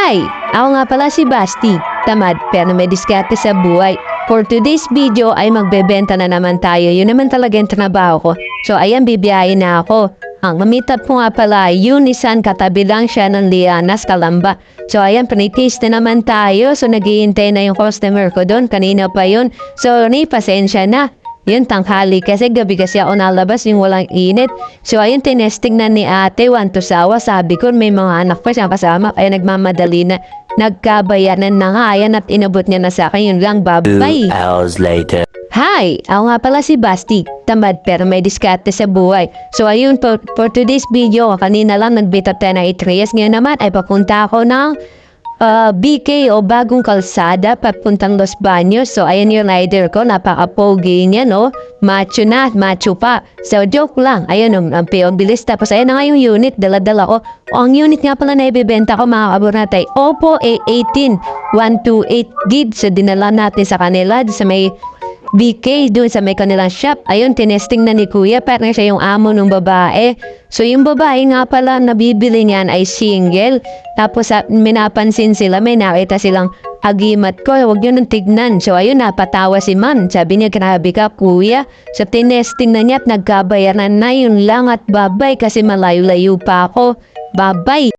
Hi! Ako nga pala si Basti. Tamad pero may diskarte sa buhay. For today's video ay magbebenta na naman tayo. Yun naman talaga yung trabaho ko. So ayan, bibiyahin na ako. Ang mamitap ko nga pala ay Unisan, katabi lang siya ng Lianas, Calamba. So ayan, panitaste na naman tayo. So naghihintay na yung customer ko doon. Kanina pa yun. So pasensya na. Yun, tanghali kasi gabi kasi ako nalabas yung walang init. So ayun, tinesting na ni ate, want to sawa. Sabi ko, may mga anak pa siya kasama. Kaya nagmamadali na. Nagkabayanan na nga. Ayan, at inabot niya na sa akin. Yun lang, bye-bye. 2 hours later. Hi! Ako nga pala si Basti. Tamad pero may diskarte sa buhay. So ayun, for today's video, kanina lang nagbita tayo ng Itrias. Ngayon naman ay papunta ako ng BK o Bagong Kalsada papuntang Los Baños. So ayan yung rider ko, napaka-pogi niya, no? Macho na, macho pa. So joke lang, ayun ang peon bilis. Tapos ayan na nga yung unit, dala-dala ko. Ang unit nga pala na ibibenta ko, mga kaburnatay, Oppo A18 128GB. So dinala natin sa kanila sa may BK, doon sa may kanilang shop. Ayun, tinesting na ni kuya, parang siya yung amo ng babae. So yung babae nga pala nabibili niyan ay single. Tapos minapansin sila, may nakita silang agimat ko, huwag nyo nang tignan. So ayun, napatawa si ma'am. Sabi niya, grabe ka kuya. So tinesting na niya at nagkabayaran na, yun lang at babay kasi malayo-layo pa ako. Babay!